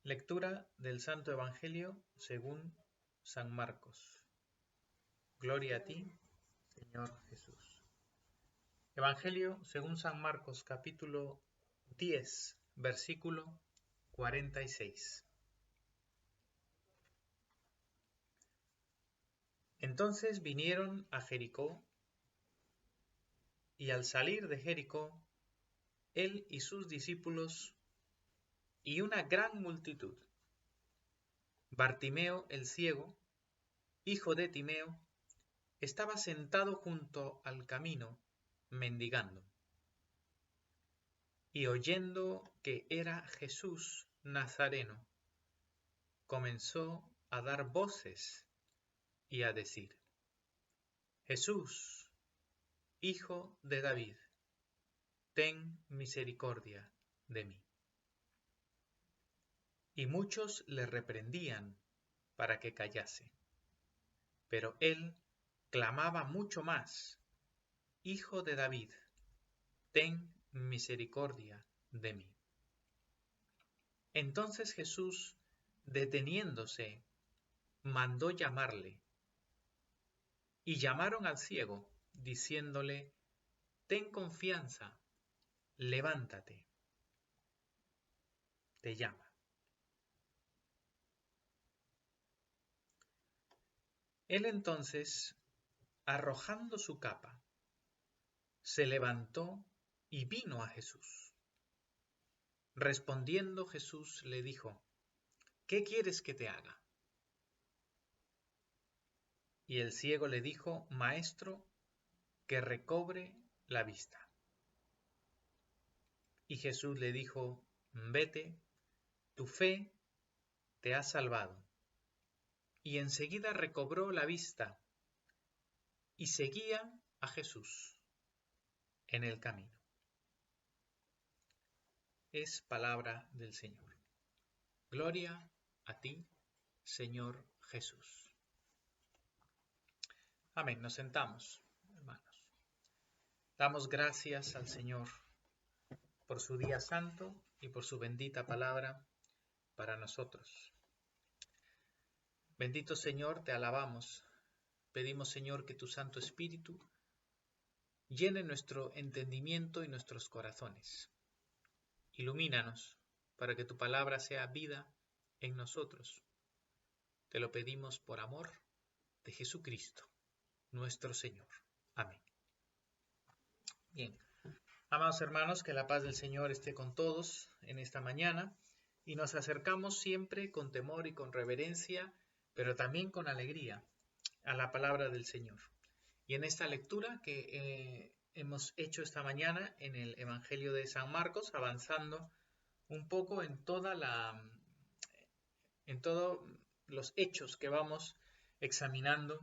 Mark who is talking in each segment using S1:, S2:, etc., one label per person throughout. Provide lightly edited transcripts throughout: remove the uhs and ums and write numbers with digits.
S1: Lectura del Santo Evangelio según San Marcos. Gloria a ti, Señor Jesús. Evangelio según San Marcos, capítulo 10, versículo 46. Entonces vinieron a Jericó, y al salir de Jericó, él y sus discípulos y una gran multitud, Bartimeo el ciego, hijo de Timeo, estaba sentado junto al camino, mendigando. Y oyendo que era Jesús Nazareno, comenzó a dar voces y a decir: Jesús, Hijo de David, ten misericordia de mí. Y muchos le reprendían para que callase. Pero él clamaba mucho más: Hijo de David, ten misericordia de mí. Entonces Jesús, deteniéndose, mandó llamarle. Y llamaron al ciego, diciéndole: Ten confianza, levántate, te llama. Él entonces, arrojando su capa, se levantó y vino a Jesús. Respondiendo Jesús le dijo: ¿Qué quieres que te haga? Y el ciego le dijo: Maestro, que recobre la vista. Y Jesús le dijo: Vete, tu fe te ha salvado. Y enseguida recobró la vista y seguía a Jesús en el camino. Es palabra del Señor. Gloria a ti, Señor Jesús. Amén. Nos sentamos, hermanos. Damos gracias al Señor por su día santo y por su bendita palabra para nosotros. Bendito Señor, te alabamos. Pedimos, Señor, que tu Santo Espíritu llene nuestro entendimiento y nuestros corazones. Ilumínanos para que tu palabra sea vida en nosotros. Te lo pedimos por amor de Jesucristo, nuestro Señor. Amén. Bien, amados hermanos, que la paz del Señor esté con todos en esta mañana, y nos acercamos siempre con temor y con reverencia, pero también con alegría, a la palabra del Señor. Y en esta lectura que hemos hecho esta mañana en el Evangelio de San Marcos, avanzando un poco en todos los hechos que vamos examinando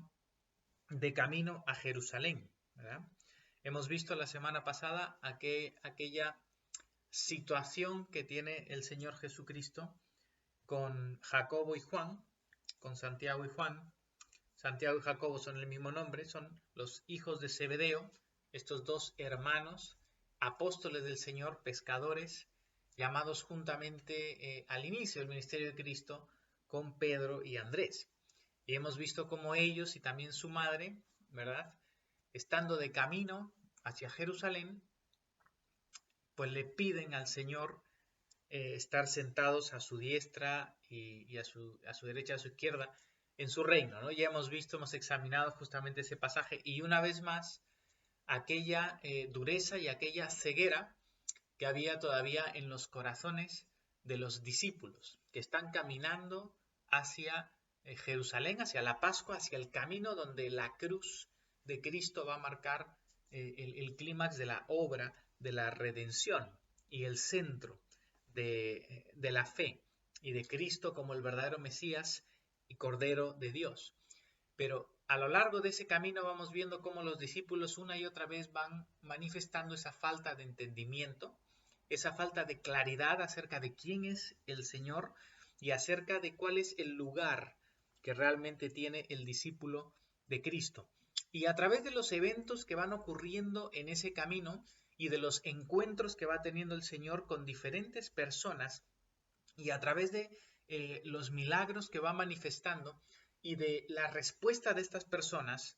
S1: de camino a Jerusalén, ¿verdad? Hemos visto la semana pasada aquella situación que tiene el Señor Jesucristo con Jacobo y Juan, con Santiago y Juan. Santiago y Jacobo son el mismo nombre, son los hijos de Zebedeo, estos dos hermanos, apóstoles del Señor, pescadores, llamados juntamente al inicio del ministerio de Cristo con Pedro y Andrés. Y hemos visto cómo ellos y también su madre, ¿verdad?, estando de camino hacia Jerusalén, pues le piden al Señor estar sentados a su diestra y a su derecha, a su izquierda, en su reino, ¿no? Ya hemos examinado justamente ese pasaje, y una vez más, aquella dureza y aquella ceguera que había todavía en los corazones de los discípulos, que están caminando hacia Jerusalén, hacia la Pascua, hacia el camino donde la cruz de Cristo va a marcar el clímax de la obra de la redención y el centro de la fe y de Cristo como el verdadero Mesías y Cordero de Dios. Pero a lo largo de ese camino vamos viendo cómo los discípulos una y otra vez van manifestando esa falta de entendimiento, esa falta de claridad acerca de quién es el Señor y acerca de cuál es el lugar que realmente tiene el discípulo de Cristo. Y a través de los eventos que van ocurriendo en ese camino y de los encuentros que va teniendo el Señor con diferentes personas, Y a través de los milagros que va manifestando y de la respuesta de estas personas,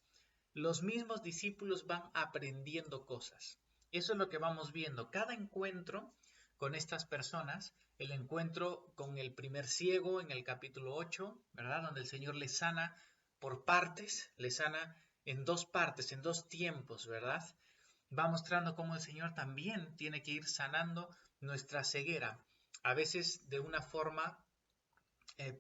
S1: los mismos discípulos van aprendiendo cosas. Eso es lo que vamos viendo. Cada encuentro con estas personas, el encuentro con el primer ciego en el capítulo 8, ¿verdad? Donde el Señor le sana por partes, le sana en dos partes, en dos tiempos, ¿verdad? Va mostrando cómo el Señor también tiene que ir sanando nuestra ceguera, a veces de una forma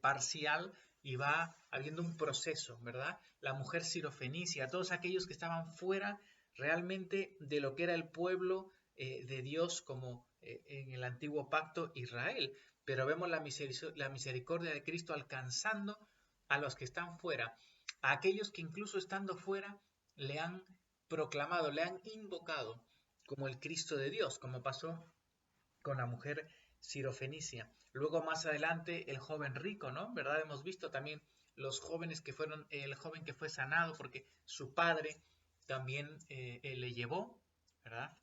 S1: parcial, y va habiendo un proceso, ¿verdad? La mujer sirofenicia, todos aquellos que estaban fuera realmente de lo que era el pueblo de Dios como en el antiguo pacto Israel, pero vemos la misericordia de Cristo alcanzando a los que están fuera, a aquellos que incluso estando fuera le han proclamado, le han invocado como el Cristo de Dios, como pasó con la mujer sirofenicia. Luego más adelante el joven rico, ¿no? ¿Verdad? Hemos visto también los jóvenes que fueron, el joven que fue sanado porque su padre también le llevó, ¿verdad?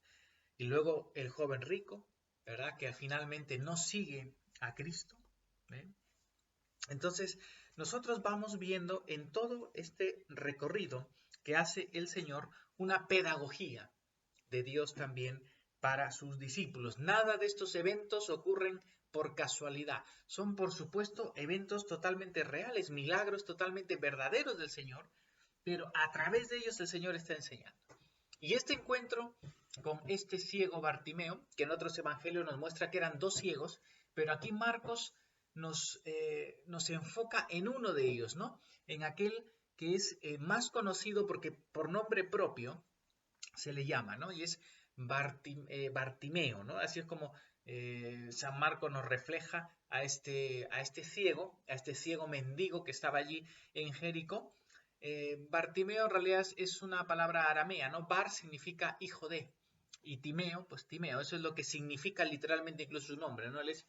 S1: Y luego el joven rico, ¿verdad? Que finalmente no sigue a Cristo. ¿eh? Entonces, nosotros vamos viendo en todo este recorrido que hace el Señor una pedagogía de Dios también para sus discípulos. Nada de estos eventos ocurren por casualidad. Son, por supuesto, eventos totalmente reales, milagros totalmente verdaderos del Señor, pero a través de ellos el Señor está enseñando. Y este encuentro con este ciego Bartimeo, que en otros evangelios nos muestra que eran dos ciegos, pero aquí Marcos nos enfoca en uno de ellos, ¿no? En aquel que es más conocido porque por nombre propio se le llama, ¿no? Y es Bartimeo, ¿no? Así es como San Marcos nos refleja a este ciego mendigo que estaba allí en Jericó. Bartimeo en realidad es una palabra aramea, ¿no? Bar significa hijo de, y Timeo, pues Timeo, eso es lo que significa literalmente incluso su nombre, ¿no? Él es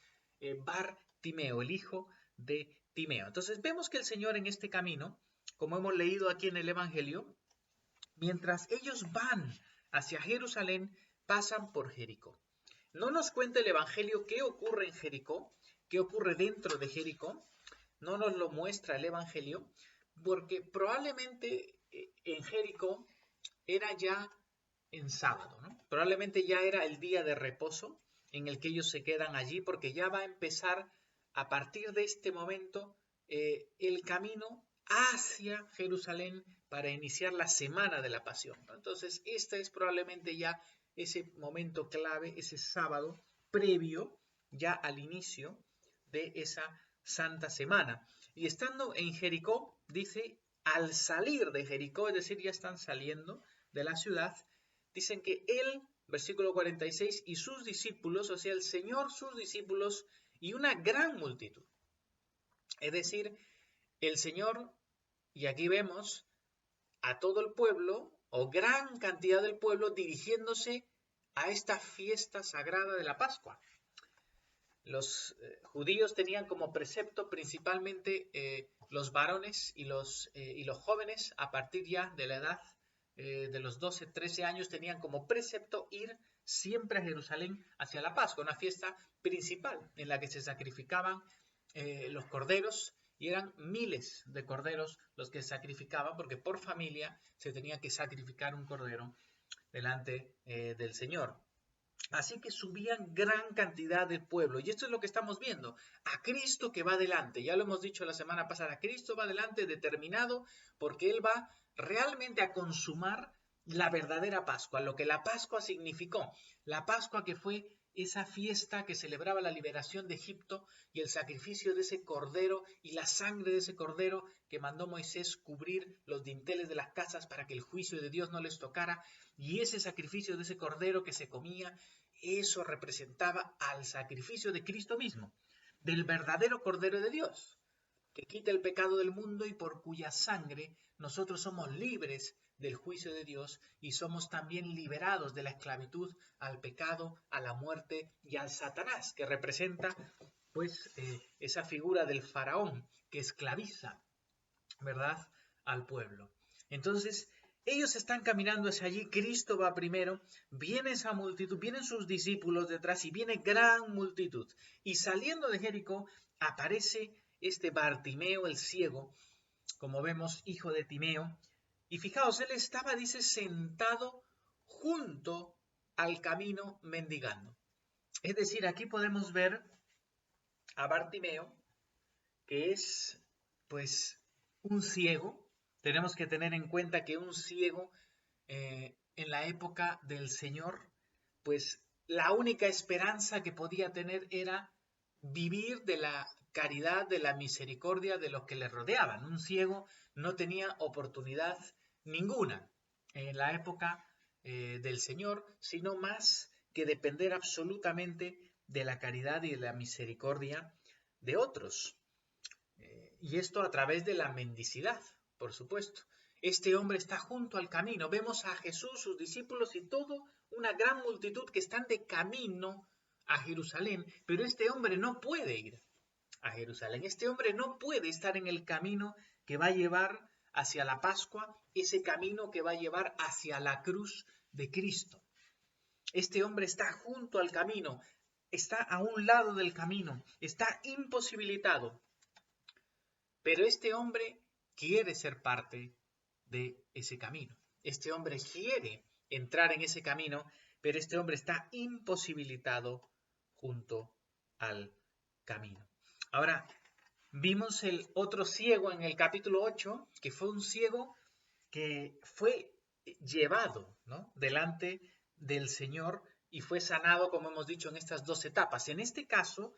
S1: Bartimeo, el hijo de Timeo. Entonces vemos que el Señor en este camino, como hemos leído aquí en el Evangelio, mientras ellos van hacia Jerusalén, pasan por Jericó. No nos cuenta el Evangelio qué ocurre en Jericó, qué ocurre dentro de Jericó, no nos lo muestra el Evangelio, porque probablemente en Jericó era ya en sábado, ¿no? Probablemente ya era el día de reposo en el que ellos se quedan allí, porque ya va a empezar a partir de este momento el camino hacia Jerusalén para iniciar la semana de la pasión, ¿no? Entonces, este es probablemente ya ese momento clave, ese sábado previo ya al inicio de esa santa semana. Y estando en Jericó, dice, al salir de Jericó, es decir, ya están saliendo de la ciudad, dicen que él, versículo 46, y sus discípulos, o sea, el Señor, sus discípulos y una gran multitud. Es decir, el Señor, y aquí vemos a todo el pueblo, o gran cantidad del pueblo, dirigiéndose a esta fiesta sagrada de la Pascua. Los judíos tenían como precepto principalmente los varones y los jóvenes, a partir ya de la edad de los 12, 13 años, tenían como precepto ir siempre a Jerusalén hacia la Pascua, una fiesta principal en la que se sacrificaban los corderos, y eran miles de corderos los que se sacrificaban, porque por familia se tenía que sacrificar un cordero delante del Señor. Así que subían gran cantidad del pueblo. Y esto es lo que estamos viendo. A Cristo que va adelante. Ya lo hemos dicho la semana pasada. Cristo va adelante determinado porque Él va realmente a consumar la verdadera Pascua. Lo que la Pascua significó. La Pascua que fue esa fiesta que celebraba la liberación de Egipto y el sacrificio de ese cordero y la sangre de ese cordero que mandó Moisés cubrir los dinteles de las casas para que el juicio de Dios no les tocara. Y ese sacrificio de ese cordero que se comía, eso representaba al sacrificio de Cristo mismo, del verdadero Cordero de Dios, que quita el pecado del mundo y por cuya sangre nosotros somos libres del juicio de Dios y somos también liberados de la esclavitud al pecado, a la muerte y al Satanás, que representa pues esa figura del faraón que esclaviza, ¿verdad?, al pueblo. Entonces, Ellos están caminando hacia allí, Cristo va primero, viene esa multitud, vienen sus discípulos detrás y viene gran multitud. Y saliendo de Jericó aparece este Bartimeo el ciego, como vemos, hijo de Timeo. Y fijaos, él estaba, dice, sentado junto al camino mendigando. Es decir, aquí podemos ver a Bartimeo, que es, pues, un ciego. Tenemos que tener en cuenta que un ciego en la época del Señor, pues la única esperanza que podía tener era vivir de la caridad, de la misericordia de los que le rodeaban. Un ciego no tenía oportunidad ninguna en la época del Señor, sino más que depender absolutamente de la caridad y de la misericordia de otros. Y esto a través de la mendicidad, por supuesto. Este hombre está junto al camino. Vemos a Jesús, sus discípulos y toda una gran multitud que están de camino a Jerusalén, pero este hombre no puede ir a Jerusalén. Este hombre no puede estar en el camino que va a llevar hacia la Pascua, ese camino que va a llevar hacia la cruz de Cristo. Este hombre está junto al camino, está a un lado del camino, está imposibilitado. Pero este hombre quiere ser parte de ese camino. Este hombre quiere entrar en ese camino, pero este hombre está imposibilitado junto al camino. Ahora, vimos el otro ciego en el capítulo 8, que fue un ciego que fue llevado, ¿no?, delante del Señor y fue sanado, como hemos dicho, en estas dos etapas. En este caso,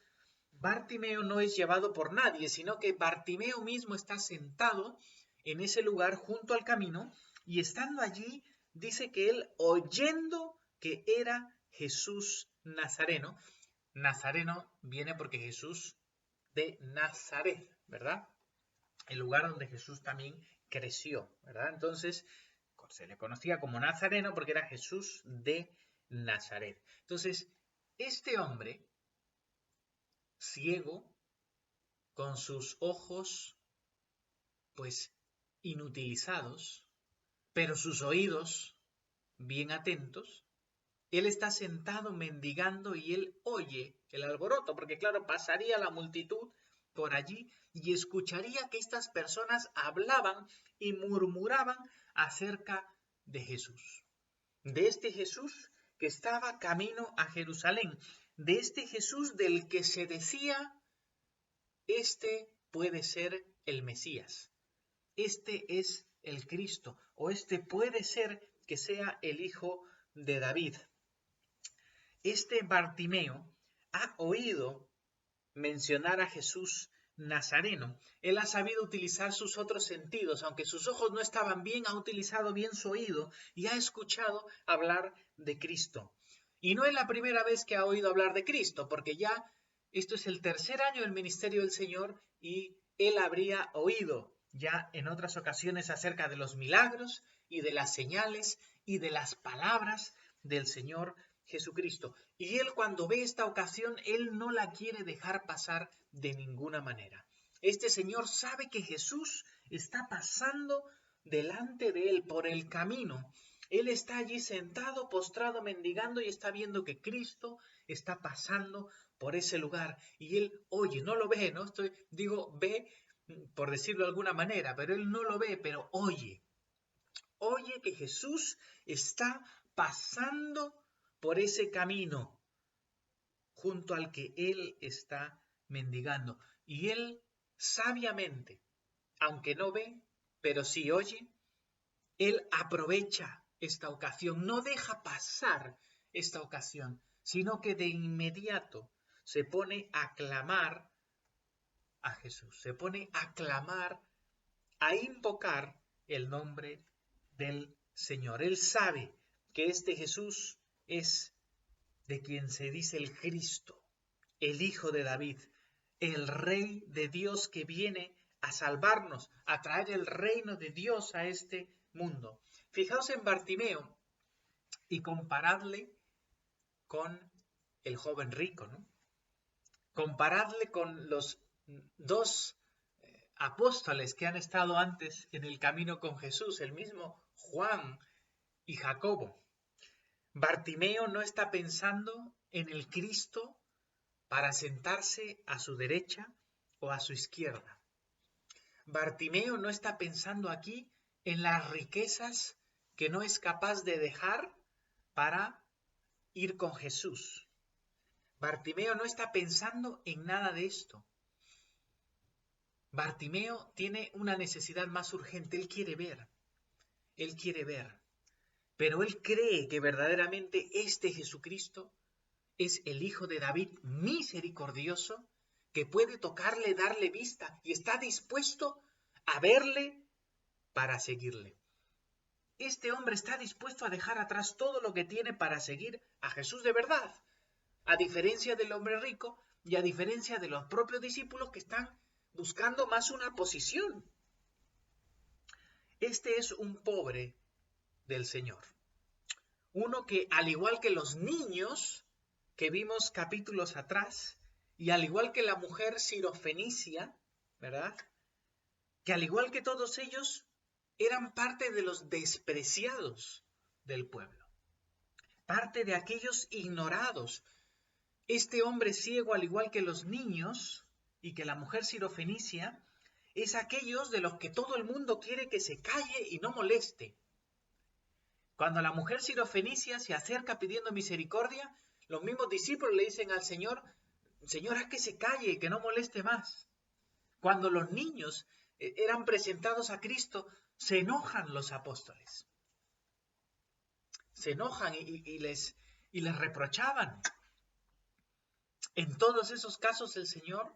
S1: Bartimeo no es llevado por nadie, sino que Bartimeo mismo está sentado en ese lugar junto al camino y estando allí dice que él, oyendo que era Jesús Nazareno, Nazareno viene porque Jesús de Nazaret, ¿verdad? El lugar donde Jesús también creció, ¿verdad? Entonces se le conocía como Nazareno porque era Jesús de Nazaret. Entonces, este hombre ciego, con sus ojos pues inutilizados, pero sus oídos bien atentos, él está sentado mendigando y él oye el alboroto, porque claro, pasaría la multitud por allí y escucharía que estas personas hablaban y murmuraban acerca de Jesús. De este Jesús que estaba camino a Jerusalén, de este Jesús del que se decía, este puede ser el Mesías, este es el Cristo, o este puede ser que sea el Hijo de David. Este Bartimeo ha oído mencionar a Jesús Nazareno. Él ha sabido utilizar sus otros sentidos, aunque sus ojos no estaban bien, ha utilizado bien su oído y ha escuchado hablar de Cristo. Y no es la primera vez que ha oído hablar de Cristo, porque ya esto es el tercer año del ministerio del Señor y él habría oído ya en otras ocasiones acerca de los milagros y de las señales y de las palabras del Señor Jesucristo. Y él cuando ve esta ocasión, él no la quiere dejar pasar de ninguna manera. Este señor sabe que Jesús está pasando delante de él por el camino. Él está allí sentado, postrado, mendigando y está viendo que Cristo está pasando por ese lugar. Y él oye, no lo ve, ¿no? Ve por decirlo de alguna manera, pero él no lo ve, pero oye. Oye que Jesús está pasando por ese camino junto al que él está mendigando. Y él sabiamente, aunque no ve, pero sí oye, él aprovecha esta ocasión, no deja pasar esta ocasión, sino que de inmediato se pone a clamar a Jesús, se pone a clamar, a invocar el nombre del Señor. Él sabe que este Jesús es de quien se dice el Cristo, el Hijo de David, el Rey de Dios que viene a salvarnos, a traer el reino de Dios a este mundo. Fijaos en Bartimeo y comparadle con el joven rico, ¿no? Comparadle con los dos apóstoles que han estado antes en el camino con Jesús, el mismo Juan y Jacobo. Bartimeo no está pensando en el Cristo para sentarse a su derecha o a su izquierda. Bartimeo no está pensando aquí en las riquezas que no es capaz de dejar para ir con Jesús. Bartimeo no está pensando en nada de esto. Bartimeo tiene una necesidad más urgente, él quiere ver, pero él cree que verdaderamente este Jesucristo es el Hijo de David misericordioso, que puede tocarle, darle vista, y está dispuesto a verle para seguirle. Este hombre está dispuesto a dejar atrás todo lo que tiene para seguir a Jesús de verdad, a diferencia del hombre rico y a diferencia de los propios discípulos que están buscando más una posición. Este es un pobre del Señor. Uno que, al igual que los niños que vimos capítulos atrás, y al igual que la mujer sirofenicia, ¿verdad? Que al igual que todos ellos, eran parte de los despreciados del pueblo, parte de aquellos ignorados. Este hombre ciego, al igual que los niños y que la mujer sirofenicia, es aquellos de los que todo el mundo quiere que se calle y no moleste. Cuando la mujer sirofenicia se acerca pidiendo misericordia, los mismos discípulos le dicen al Señor, Señor, haz que se calle, que no moleste más. Cuando los niños eran presentados a Cristo, se enojan los apóstoles. Se enojan y les reprochaban. En todos esos casos el Señor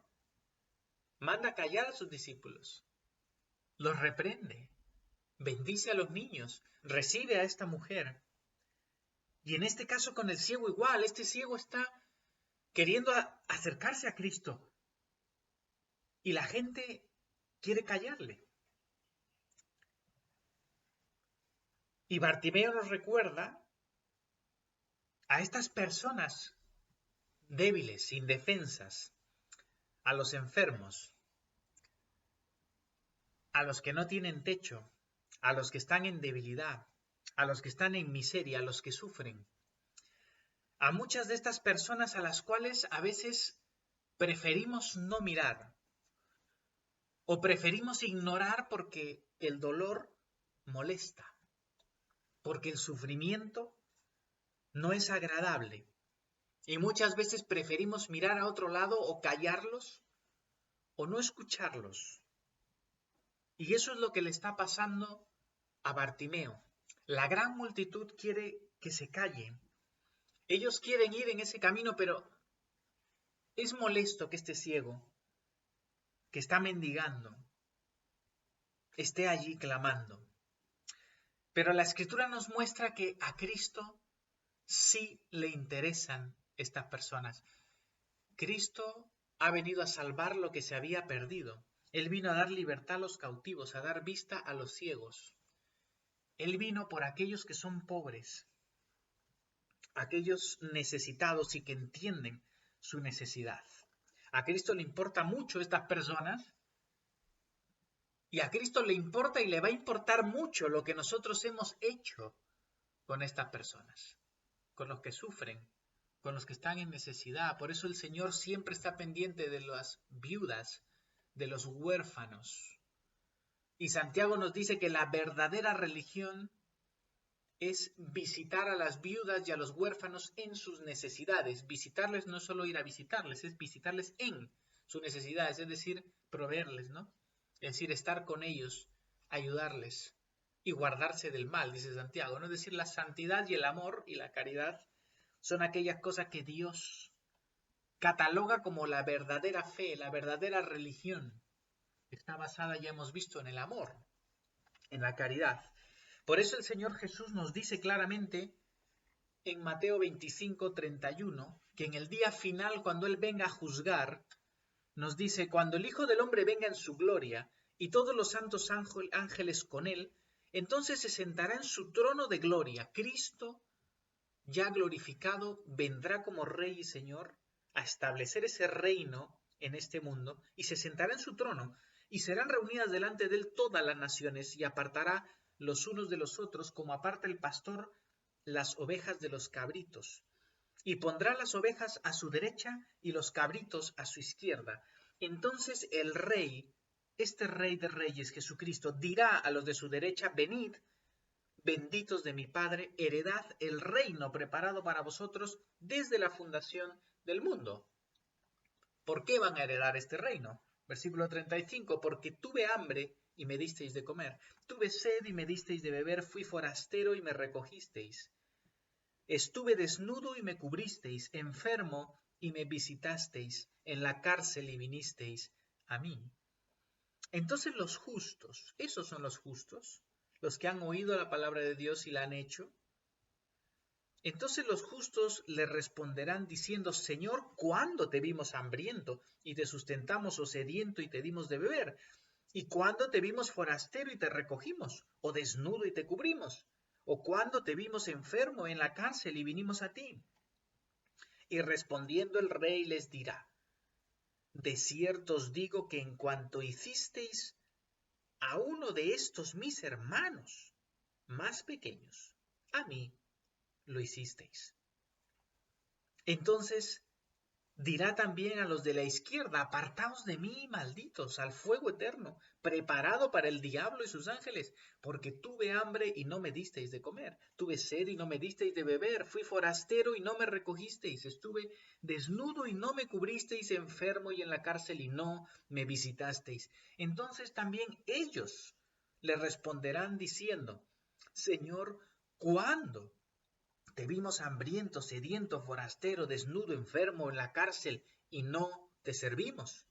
S1: manda callar a sus discípulos, los reprende, bendice a los niños, recibe a esta mujer. Y en este caso con el ciego igual, este ciego está queriendo acercarse a Cristo y la gente quiere callarle. Y Bartimeo nos recuerda a estas personas débiles, indefensas, a los enfermos, a los que no tienen techo, a los que están en debilidad, a los que están en miseria, a los que sufren. A muchas de estas personas a las cuales a veces preferimos no mirar o preferimos ignorar porque el dolor molesta, porque el sufrimiento no es agradable. Y muchas veces preferimos mirar a otro lado o callarlos o no escucharlos. Y eso es lo que le está pasando a Bartimeo. La gran multitud quiere que se calle. Ellos quieren ir en ese camino, pero es molesto que este ciego, que está mendigando, esté allí clamando. Pero la Escritura nos muestra que a Cristo sí le interesan estas personas. Cristo ha venido a salvar lo que se había perdido. Él vino a dar libertad a los cautivos, a dar vista a los ciegos. Él vino por aquellos que son pobres, aquellos necesitados y que entienden su necesidad. A Cristo le importa mucho estas personas y a Cristo le importa y le va a importar mucho lo que nosotros hemos hecho con estas personas, con los que sufren, con los que están en necesidad. Por eso el Señor siempre está pendiente de las viudas, de los huérfanos. Y Santiago nos dice que la verdadera religión es visitar a las viudas y a los huérfanos en sus necesidades. Visitarles no es solo ir a visitarles, es visitarles en sus necesidades, es decir, proveerles, ¿no? Es decir, estar con ellos, ayudarles y guardarse del mal, dice Santiago, ¿no? Es decir, la santidad y el amor y la caridad son aquellas cosas que Dios cataloga como la verdadera fe, la verdadera religión. Está basada, ya hemos visto, en el amor, en la caridad. Por eso el Señor Jesús nos dice claramente en Mateo 25:31 que en el día final, cuando Él venga a juzgar, nos dice, cuando el Hijo del Hombre venga en su gloria y todos los santos ángeles con Él, entonces se sentará en su trono de gloria. Cristo, ya glorificado, vendrá como Rey y Señor a establecer ese reino en este mundo y se sentará en su trono. y serán reunidas delante de él todas las naciones, y apartará los unos de los otros, como aparta el pastor las ovejas de los cabritos. Y pondrá las ovejas a su derecha y los cabritos a su izquierda. Entonces el rey, este rey de reyes, Jesucristo, dirá a los de su derecha: venid, benditos de mi Padre, heredad el reino preparado para vosotros desde la fundación del mundo. ¿Por qué van a heredar este reino? Versículo 35, porque tuve hambre y me disteis de comer, tuve sed y me disteis de beber, fui forastero y me recogisteis, estuve desnudo y me cubristeis, enfermo y me visitasteis, en la cárcel y vinisteis a mí. Entonces los justos, esos son los justos, los que han oído la palabra de Dios y la han hecho. Entonces los justos le responderán diciendo: Señor, ¿cuándo te vimos hambriento y te sustentamos, o sediento y te dimos de beber? ¿Y cuándo te vimos forastero y te recogimos, o desnudo y te cubrimos? ¿O cuándo te vimos enfermo en la cárcel y vinimos a ti? Y respondiendo el rey les dirá: de cierto os digo que en cuanto hicisteis a uno de estos mis hermanos más pequeños, a mí lo hicisteis. Entonces dirá también a los de la izquierda: apartaos de mí, malditos, al fuego eterno, preparado para el diablo y sus ángeles, porque tuve hambre y no me disteis de comer, tuve sed y no me disteis de beber, fui forastero y no me recogisteis, estuve desnudo y no me cubristeis, enfermo y en la cárcel y no me visitasteis. Entonces también ellos le responderán diciendo: Señor, ¿cuándo te vimos hambriento, sediento, forastero, desnudo, enfermo, en la cárcel, y no te servimos?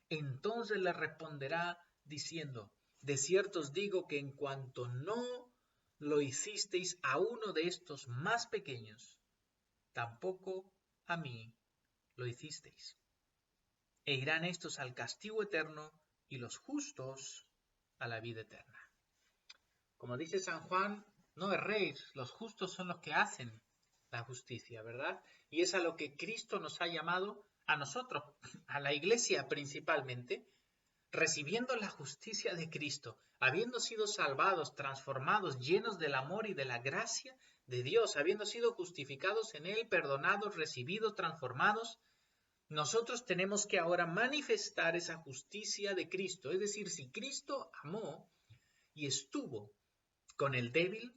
S1: Entonces le responderá diciendo: de cierto os digo que en cuanto no lo hicisteis a uno de estos más pequeños, tampoco a mí lo hicisteis. E irán estos al castigo eterno y los justos a la vida eterna. Como dice San Juan, no erréis, los justos son los que hacen la justicia, ¿verdad? Y es a lo que Cristo nos ha llamado a nosotros, a la iglesia principalmente, recibiendo la justicia de Cristo, habiendo sido salvados, transformados, llenos del amor y de la gracia de Dios, habiendo sido justificados en Él, perdonados, recibidos, transformados. Nosotros tenemos que ahora manifestar esa justicia de Cristo. Es decir, si Cristo amó y estuvo con el débil,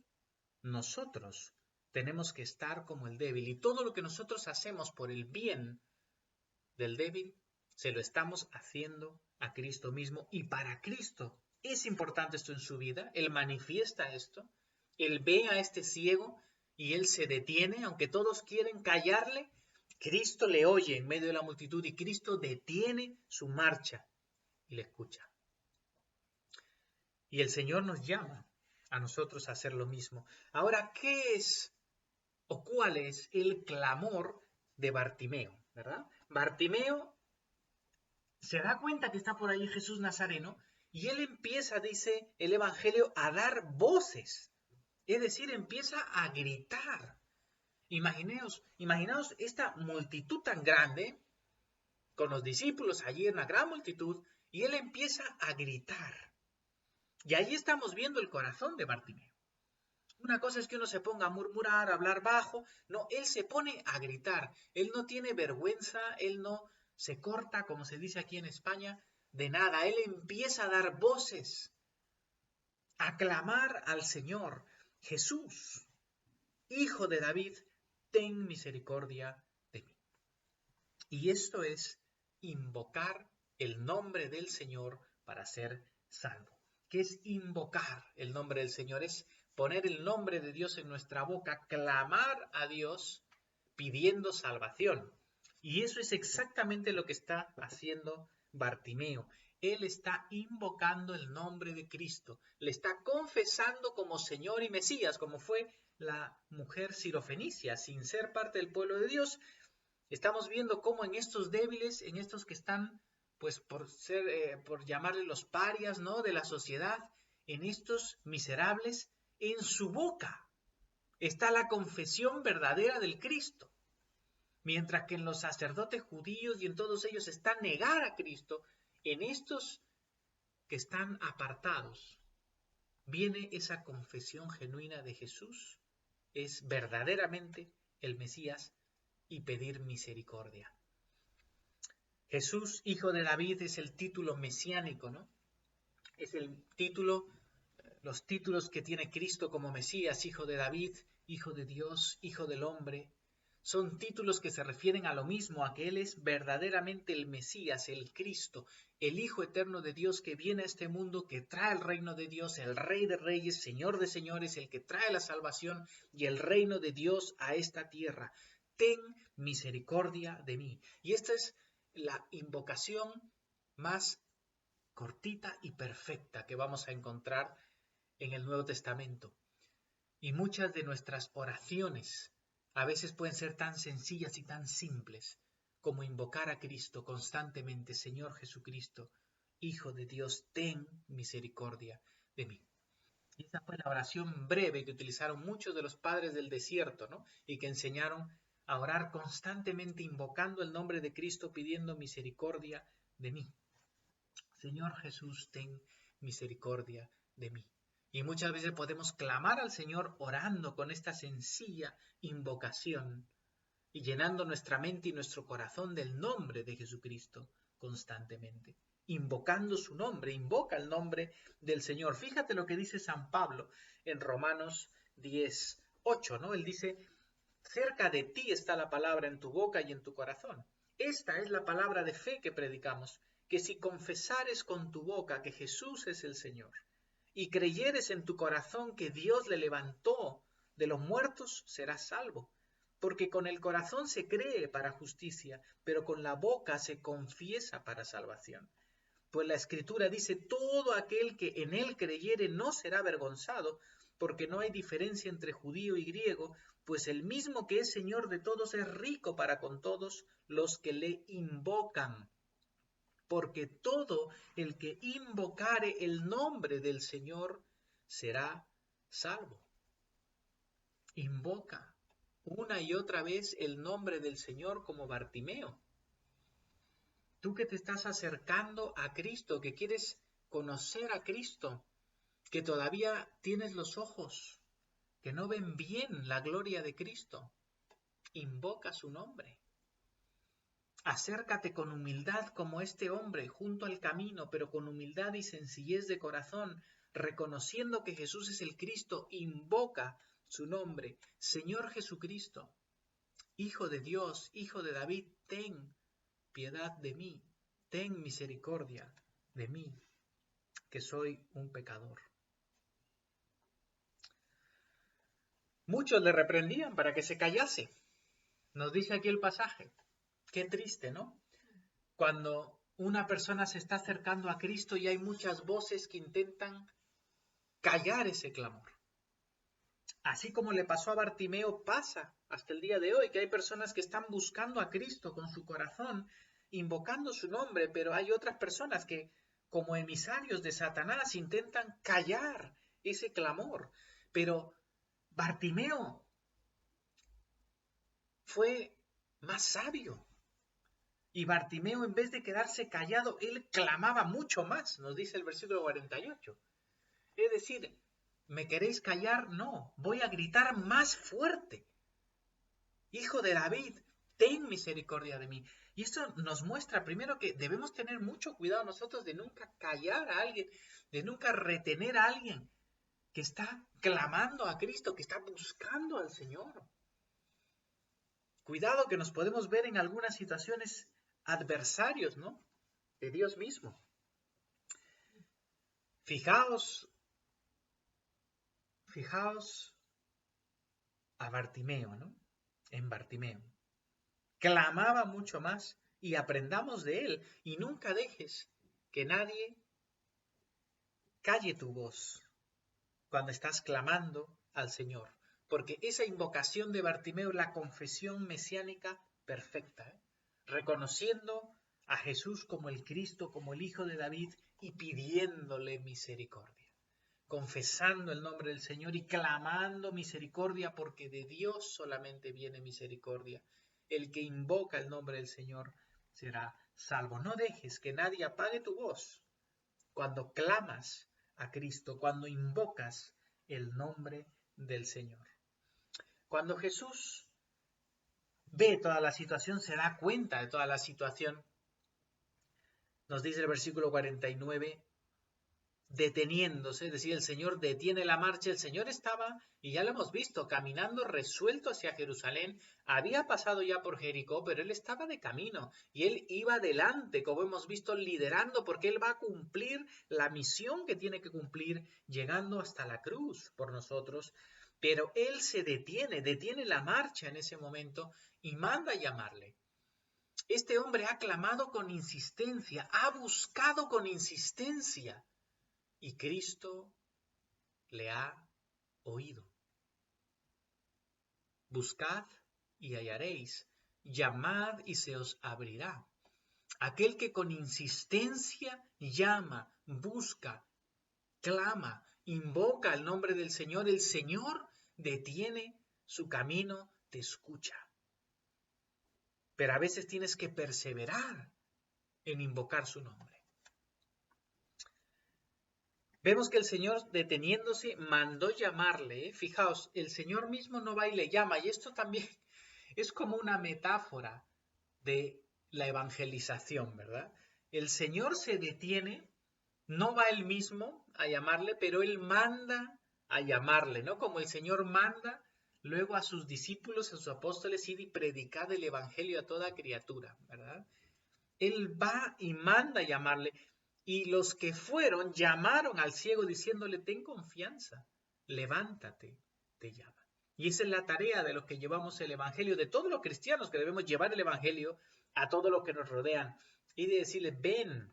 S1: nosotros tenemos que estar como el débil. Y todo lo que nosotros hacemos por el bien del débil, se lo estamos haciendo a Cristo mismo y para Cristo. Es importante esto en su vida. Él manifiesta esto. Él ve a este ciego y él se detiene, aunque todos quieren callarle. Cristo le oye en medio de la multitud y Cristo detiene su marcha y le escucha. Y el Señor nos llama a nosotros a hacer lo mismo. Ahora, ¿qué es o cuál es el clamor de Bartimeo? ¿Verdad? Bartimeo se da cuenta que está por ahí Jesús Nazareno y él empieza, dice el Evangelio, a dar voces. Es decir, empieza a gritar. Imaginaos esta multitud tan grande, con los discípulos allí en una gran multitud, y él empieza a gritar. Y ahí estamos viendo el corazón de Bartimeo. Una cosa es que uno se ponga a murmurar, a hablar bajo. No, él se pone a gritar. Él no tiene vergüenza, él no se corta, como se dice aquí en España, de nada. Él empieza a dar voces, a clamar al Señor: Jesús, Hijo de David, ten misericordia de mí. Y esto es invocar el nombre del Señor para ser salvo. ¿Qué es invocar el nombre del Señor? Es poner el nombre de Dios en nuestra boca, clamar a Dios pidiendo salvación. Y eso es exactamente lo que está haciendo Bartimeo. Él está invocando el nombre de Cristo, le está confesando como Señor y Mesías, como fue la mujer sirofenicia, sin ser parte del pueblo de Dios. Estamos viendo cómo en estos débiles, en estos que están, pues por llamarle los parias, ¿no?, de la sociedad, en estos miserables, en su boca está la confesión verdadera del Cristo. Mientras que en los sacerdotes judíos y en todos ellos está negar a Cristo, en estos que están apartados, viene esa confesión genuina de Jesús, es verdaderamente el Mesías, y pedir misericordia. Jesús, hijo de David, es el título mesiánico, ¿no? Es el título, los títulos que tiene Cristo como Mesías, hijo de David, hijo de Dios, hijo del hombre. Son títulos que se refieren a lo mismo, a que Él es verdaderamente el Mesías, el Cristo, el Hijo eterno de Dios que viene a este mundo, que trae el reino de Dios, el Rey de Reyes, Señor de Señores, el que trae la salvación y el reino de Dios a esta tierra. Ten misericordia de mí. Y esta es la invocación más cortita y perfecta que vamos a encontrar en el Nuevo Testamento. Y muchas de nuestras oraciones a veces pueden ser tan sencillas y tan simples como invocar a Cristo constantemente: Señor Jesucristo, Hijo de Dios, ten misericordia de mí. Y esa fue la oración breve que utilizaron muchos de los padres del desierto, ¿no? Y que enseñaron a orar constantemente invocando el nombre de Cristo, pidiendo misericordia de mí. Señor Jesús, ten misericordia de mí. Y muchas veces podemos clamar al Señor orando con esta sencilla invocación y llenando nuestra mente y nuestro corazón del nombre de Jesucristo constantemente. Invocando su nombre, invoca el nombre del Señor. Fíjate lo que dice San Pablo en Romanos 10:8, ¿no? Él dice: cerca de ti está la palabra en tu boca y en tu corazón. Esta es la palabra de fe que predicamos, que si confesares con tu boca que Jesús es el Señor y creyeres en tu corazón que Dios le levantó de los muertos, serás salvo. Porque con el corazón se cree para justicia, pero con la boca se confiesa para salvación. Pues la Escritura dice: todo aquel que en él creyere no será avergonzado, porque no hay diferencia entre judío y griego, pues el mismo que es Señor de todos es rico para con todos los que le invocan. Porque todo el que invocare el nombre del Señor será salvo. Invoca una y otra vez el nombre del Señor como Bartimeo. Tú que te estás acercando a Cristo, que quieres conocer a Cristo, que todavía tienes los ojos que no ven bien la gloria de Cristo, invoca su nombre. Acércate con humildad como este hombre junto al camino, pero con humildad y sencillez de corazón, reconociendo que Jesús es el Cristo. Invoca su nombre: Señor Jesucristo, Hijo de Dios, Hijo de David, ten piedad de mí, ten misericordia de mí, que soy un pecador. Muchos le reprendían para que se callase. Nos dice aquí el pasaje. Qué triste, ¿no? Cuando una persona se está acercando a Cristo y hay muchas voces que intentan callar ese clamor. Así como le pasó a Bartimeo, pasa hasta el día de hoy, que hay personas que están buscando a Cristo con su corazón, invocando su nombre, pero hay otras personas que, como emisarios de Satanás, intentan callar ese clamor. Pero Bartimeo fue más sabio. Y Bartimeo, en vez de quedarse callado, él clamaba mucho más, nos dice el versículo 48. Es decir, ¿me queréis callar? No, voy a gritar más fuerte. Hijo de David, ten misericordia de mí. Y esto nos muestra primero que debemos tener mucho cuidado nosotros de nunca callar a alguien, de nunca retener a alguien que está clamando a Cristo, que está buscando al Señor. Cuidado, que nos podemos ver en algunas situaciones adversarios, ¿no? De Dios mismo. Fijaos a Bartimeo, ¿no? En Bartimeo. Clamaba mucho más, y aprendamos de él, y nunca dejes que nadie calle tu voz cuando estás clamando al Señor, porque esa invocación de Bartimeo es la confesión mesiánica perfecta, ¿eh? Reconociendo a Jesús como el Cristo, como el Hijo de David, y pidiéndole misericordia, confesando el nombre del Señor y clamando misericordia, porque de Dios solamente viene misericordia. El que invoca el nombre del Señor será salvo. No dejes que nadie apague tu voz cuando clamas a Cristo, cuando invocas el nombre del Señor. Cuando Jesús ve toda la situación, se da cuenta de toda la situación, nos dice el versículo 49, deteniéndose, es decir, el Señor detiene la marcha, el Señor estaba, y ya lo hemos visto, caminando resuelto hacia Jerusalén, había pasado ya por Jericó, pero él estaba de camino, y él iba adelante, como hemos visto, liderando, porque él va a cumplir la misión que tiene que cumplir, llegando hasta la cruz por nosotros, pero él se detiene la marcha en ese momento, y manda a llamarle. Este hombre ha clamado con insistencia, ha buscado con insistencia, y Cristo le ha oído. Buscad y hallaréis, llamad y se os abrirá. Aquel que con insistencia llama, busca, clama, invoca el nombre del Señor, el Señor detiene su camino, te escucha. Pero a veces tienes que perseverar en invocar su nombre. Vemos que el Señor, deteniéndose, mandó llamarle. Fijaos, el Señor mismo no va y le llama. Y esto también es como una metáfora de la evangelización, ¿verdad? El Señor se detiene, no va él mismo a llamarle, pero él manda a llamarle, ¿no? Como el Señor manda luego a sus discípulos, a sus apóstoles, ir y predicar el evangelio a toda criatura, ¿verdad? Él va y manda a llamarle. Y los que fueron llamaron al ciego diciéndole, ten confianza, levántate, te llama. Y esa es la tarea de los que llevamos el evangelio, de todos los cristianos que debemos llevar el evangelio a todos los que nos rodean. Y de decirles, ven,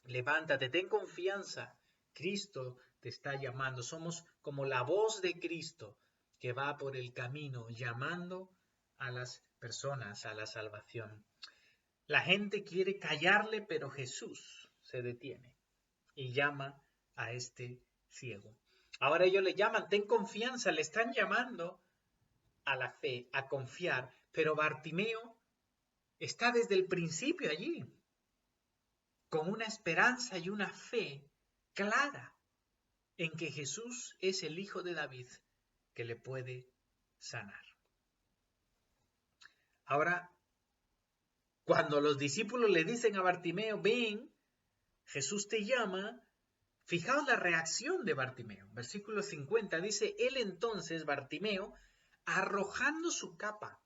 S1: levántate, ten confianza, Cristo te está llamando. Somos como la voz de Cristo que va por el camino llamando a las personas a la salvación. La gente quiere callarle, pero Jesús se detiene y llama a este ciego. Ahora ellos le llaman, ten confianza, le están llamando a la fe, a confiar, pero Bartimeo está desde el principio allí, con una esperanza y una fe clara en que Jesús es el Hijo de David que le puede sanar. Ahora, cuando los discípulos le dicen a Bartimeo, ven, Jesús te llama, fijaos la reacción de Bartimeo. Versículo 50 dice, él entonces, Bartimeo, arrojando su capa,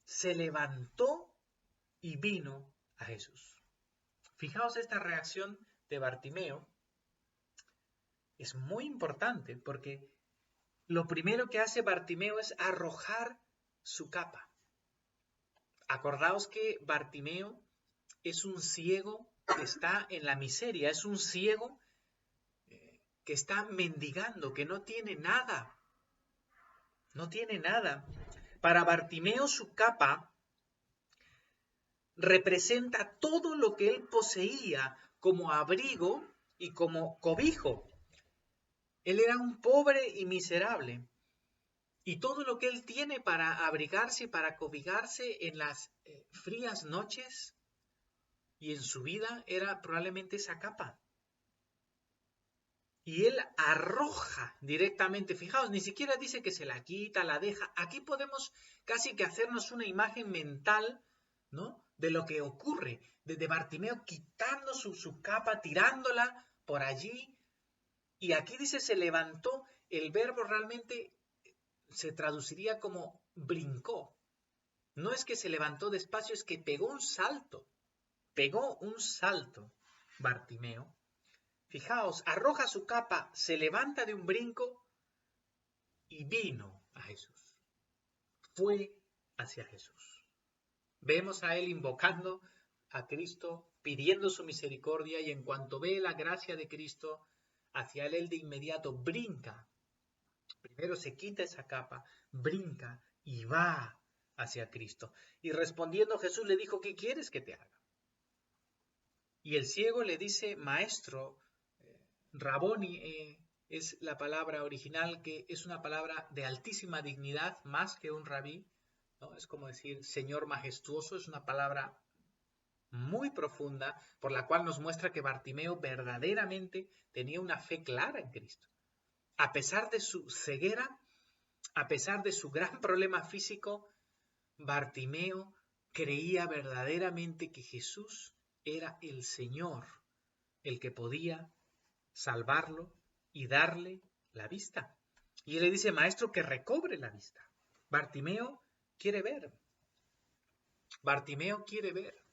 S1: se levantó y vino a Jesús. Fijaos esta reacción de Bartimeo. Es muy importante porque lo primero que hace Bartimeo es arrojar su capa. Acordaos que Bartimeo es un ciego que está en la miseria, es un ciego que está mendigando, que no tiene nada. No tiene nada. Para Bartimeo su capa representa todo lo que él poseía como abrigo y como cobijo. Él era un pobre y miserable. Y todo lo que él tiene para abrigarse y para cobijarse en las frías noches y en su vida era probablemente esa capa. Y él arroja directamente, fijaos, ni siquiera dice que se la quita, la deja. Aquí podemos casi que hacernos una imagen mental, ¿no?, de lo que ocurre, de Bartimeo quitando su capa, tirándola por allí. Y aquí dice se levantó, el verbo realmente se traduciría como brincó. No es que se levantó despacio, es que pegó un salto Bartimeo. Fijaos, arroja su capa, se levanta de un brinco y vino a Jesús. Fue hacia Jesús. Vemos a él invocando a Cristo, pidiendo su misericordia, y en cuanto ve la gracia de Cristo hacia él de inmediato brinca. Primero se quita esa capa, brinca y va hacia Cristo. Y respondiendo Jesús le dijo, ¿qué quieres que te haga? Y el ciego le dice, maestro, Raboni es la palabra original, que es una palabra de altísima dignidad, más que un rabí, ¿no? Es como decir Señor majestuoso, es una palabra muy profunda, por la cual nos muestra que Bartimeo verdaderamente tenía una fe clara en Cristo. A pesar de su ceguera, a pesar de su gran problema físico, Bartimeo creía verdaderamente que Jesús era el Señor, el que podía salvarlo y darle la vista. Y él le dice, maestro, que recobre la vista. Bartimeo quiere ver. Bartimeo quiere ver.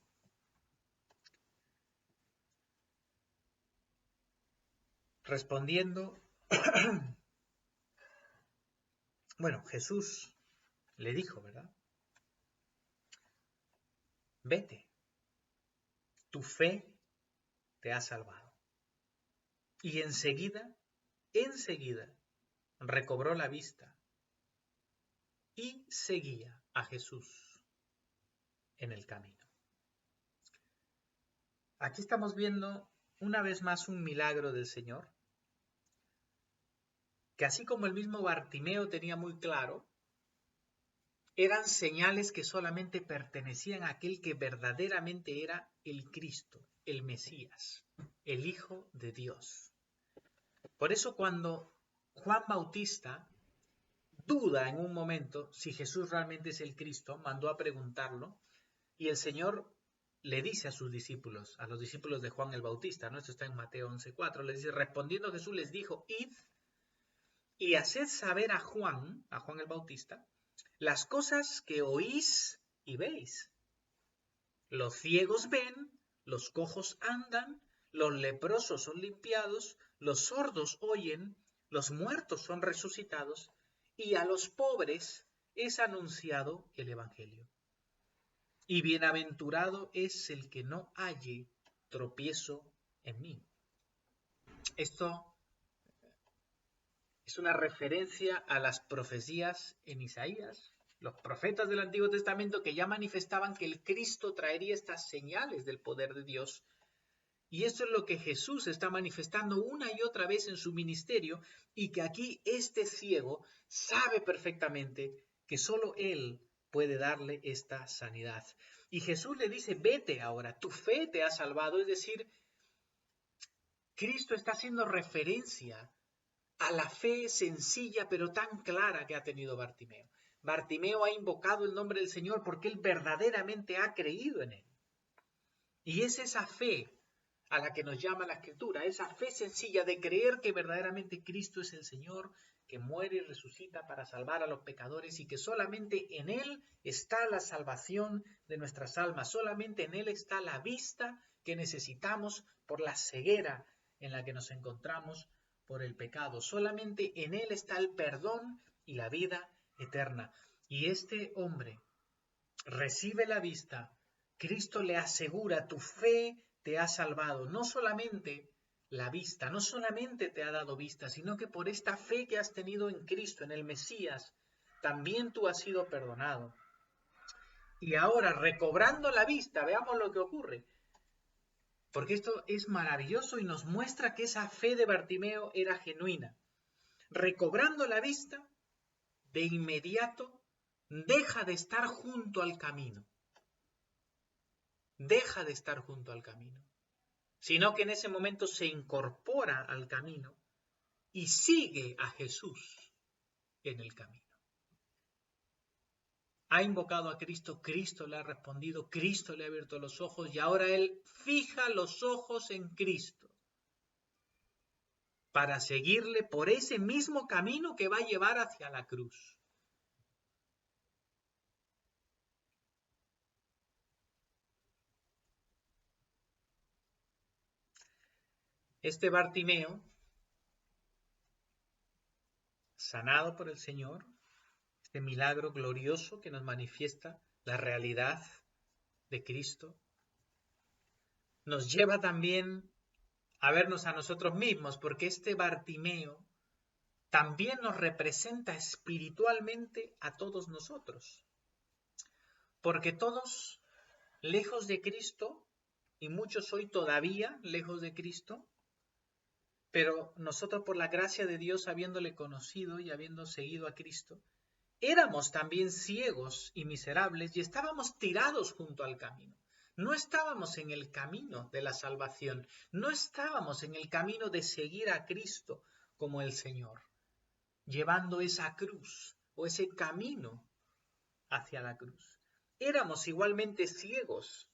S1: Respondiendo, bueno, Jesús le dijo, ¿verdad? Vete, tu fe te ha salvado. Y enseguida, recobró la vista y seguía a Jesús en el camino. Aquí estamos viendo una vez más un milagro del Señor, que así como el mismo Bartimeo tenía muy claro, eran señales que solamente pertenecían a aquel que verdaderamente era el Cristo, el Mesías, el Hijo de Dios. Por eso cuando Juan Bautista duda en un momento si Jesús realmente es el Cristo, mandó a preguntarlo, y el Señor le dice a sus discípulos, a los discípulos de Juan el Bautista, ¿no? Esto está en Mateo 11:4, les dice, respondiendo Jesús les dijo, id y haced saber a Juan el Bautista, las cosas que oís y veis. Los ciegos ven, los cojos andan, los leprosos son limpiados, los sordos oyen, los muertos son resucitados, y a los pobres es anunciado el Evangelio. Y bienaventurado es el que no halle tropiezo en mí. Esto es una referencia a las profecías en Isaías, los profetas del Antiguo Testamento que ya manifestaban que el Cristo traería estas señales del poder de Dios. Y esto es lo que Jesús está manifestando una y otra vez en su ministerio, y que aquí este ciego sabe perfectamente que solo Él puede darle esta sanidad. Y Jesús le dice, vete ahora, tu fe te ha salvado. Es decir, Cristo está haciendo referencia a la fe sencilla pero tan clara que ha tenido Bartimeo. Bartimeo ha invocado el nombre del Señor porque él verdaderamente ha creído en él. Y es esa fe a la que nos llama la Escritura, esa fe sencilla de creer que verdaderamente Cristo es el Señor, que muere y resucita para salvar a los pecadores y que solamente en Él está la salvación de nuestras almas, solamente en Él está la vista que necesitamos por la ceguera en la que nos encontramos por el pecado, solamente en Él está el perdón y la vida eterna. Y este hombre recibe la vista, Cristo le asegura, tu fe te ha salvado, no solamente la vista, no solamente te ha dado vista, sino que por esta fe que has tenido en Cristo, en el Mesías, también tú has sido perdonado. Y ahora, recobrando la vista, veamos lo que ocurre. Porque esto es maravilloso y nos muestra que esa fe de Bartimeo era genuina. Recobrando la vista, de inmediato deja de estar junto al camino. Deja de estar junto al camino, sino que en ese momento se incorpora al camino y sigue a Jesús en el camino. Ha invocado a Cristo, Cristo le ha respondido, Cristo le ha abierto los ojos y ahora él fija los ojos en Cristo para seguirle por ese mismo camino que va a llevar hacia la cruz. Este Bartimeo, sanado por el Señor, este milagro glorioso que nos manifiesta la realidad de Cristo, nos lleva también a vernos a nosotros mismos, porque este Bartimeo también nos representa espiritualmente a todos nosotros. Porque todos, lejos de Cristo, y muchos hoy todavía lejos de Cristo, pero nosotros por la gracia de Dios, habiéndole conocido y habiendo seguido a Cristo, éramos también ciegos y miserables y estábamos tirados junto al camino. No estábamos en el camino de la salvación, no estábamos en el camino de seguir a Cristo como el Señor, llevando esa cruz o ese camino hacia la cruz. Éramos igualmente ciegos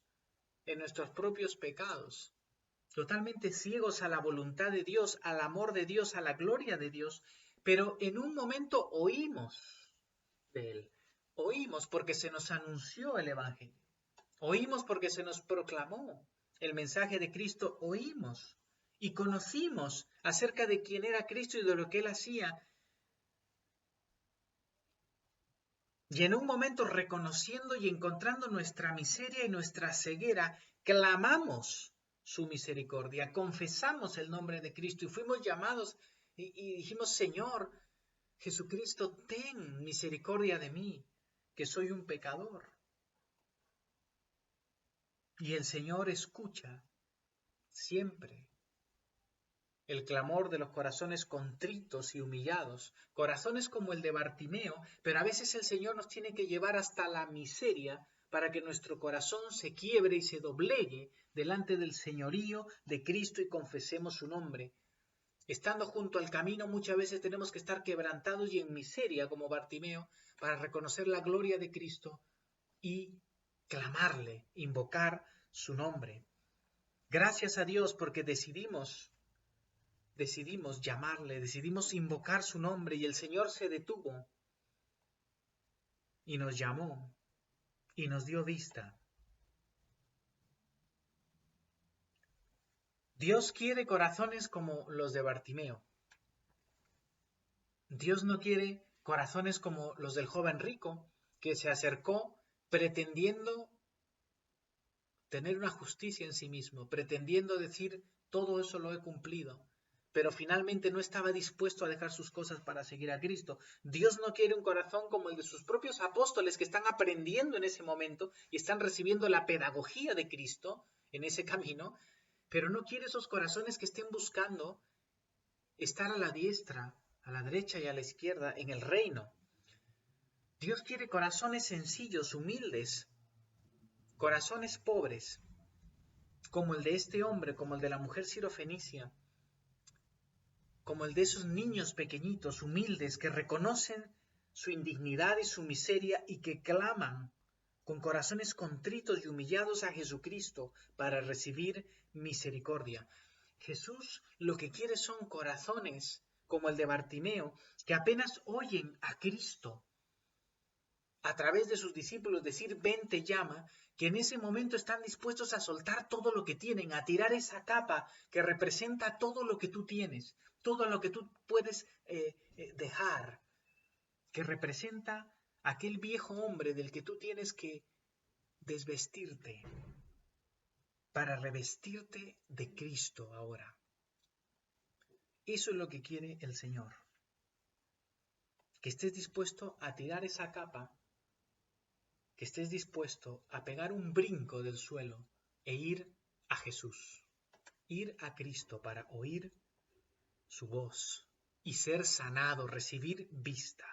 S1: en nuestros propios pecados, totalmente ciegos a la voluntad de Dios, al amor de Dios, a la gloria de Dios, pero en un momento oímos de Él, oímos porque se nos anunció el Evangelio, oímos porque se nos proclamó el mensaje de Cristo, oímos y conocimos acerca de quién era Cristo y de lo que Él hacía. Y en un momento, reconociendo y encontrando nuestra miseria y nuestra ceguera, clamamos su misericordia, confesamos el nombre de Cristo y fuimos llamados y dijimos: Señor Jesucristo, ten misericordia de mí, que soy un pecador. Y el Señor escucha siempre el clamor de los corazones contritos y humillados, corazones como el de Bartimeo, pero a veces el Señor nos tiene que llevar hasta la miseria para que nuestro corazón se quiebre y se doblegue delante del señorío de Cristo y confesemos su nombre. Estando junto al camino, muchas veces tenemos que estar quebrantados y en miseria como Bartimeo para reconocer la gloria de Cristo y clamarle, invocar su nombre. Gracias a Dios porque decidimos llamarle, decidimos invocar su nombre y el Señor se detuvo y nos llamó y nos dio vista. Dios quiere corazones como los de Bartimeo. Dios no quiere corazones como los del joven rico que se acercó pretendiendo tener una justicia en sí mismo, pretendiendo decir: todo eso lo he cumplido, pero finalmente no estaba dispuesto a dejar sus cosas para seguir a Cristo. Dios no quiere un corazón como el de sus propios apóstoles que están aprendiendo en ese momento y están recibiendo la pedagogía de Cristo en ese camino, pero no quiere esos corazones que estén buscando estar a la diestra, a la derecha y a la izquierda en el reino. Dios quiere corazones sencillos, humildes, corazones pobres, como el de este hombre, como el de la mujer sirofenicia, como el de esos niños pequeñitos, humildes, que reconocen su indignidad y su miseria y que claman con corazones contritos y humillados a Jesucristo para recibir misericordia. Jesús lo que quiere son corazones como el de Bartimeo, que apenas oyen a Cristo a través de sus discípulos decir: ven, te llama, que en ese momento están dispuestos a soltar todo lo que tienen, a tirar esa capa que representa todo lo que tú tienes, todo lo que tú puedes dejar, que representa aquel viejo hombre del que tú tienes que desvestirte para revestirte de Cristo ahora. Eso es lo que quiere el Señor, que estés dispuesto a tirar esa capa, que estés dispuesto a pegar un brinco del suelo e ir a Jesús, ir a Cristo para oír su voz y ser sanado, recibir vista.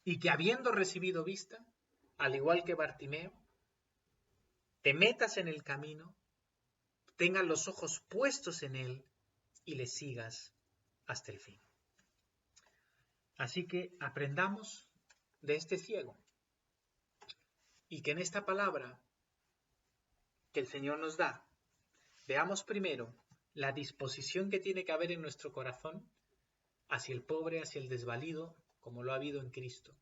S1: Y que habiendo recibido vista, al igual que Bartimeo, te metas en el camino, tengas los ojos puestos en él y le sigas hasta el fin. Así que aprendamos de este ciego y que en esta palabra que el Señor nos da, veamos primero la disposición que tiene que haber en nuestro corazón hacia el pobre, hacia el desvalido, como lo ha habido en Cristo.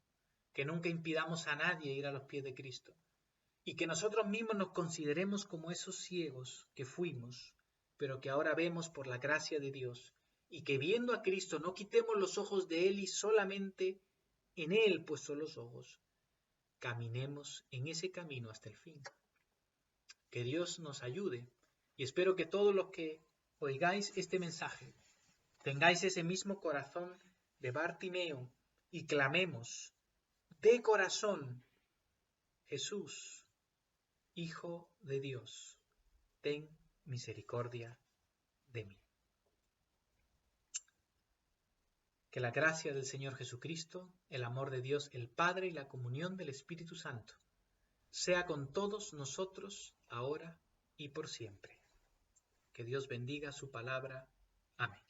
S1: Que nunca impidamos a nadie ir a los pies de Cristo. Y que nosotros mismos nos consideremos como esos ciegos que fuimos, pero que ahora vemos por la gracia de Dios. Y que viendo a Cristo no quitemos los ojos de Él y solamente en Él puestos los ojos, caminemos en ese camino hasta el fin. Que Dios nos ayude y espero que todos los que oigáis este mensaje tengáis ese mismo corazón de Bartimeo y clamemos de corazón: Jesús, Hijo de Dios, ten misericordia de mí. Que la gracia del Señor Jesucristo, el amor de Dios el Padre y la comunión del Espíritu Santo sea con todos nosotros, ahora y por siempre. Que Dios bendiga su palabra. Amén.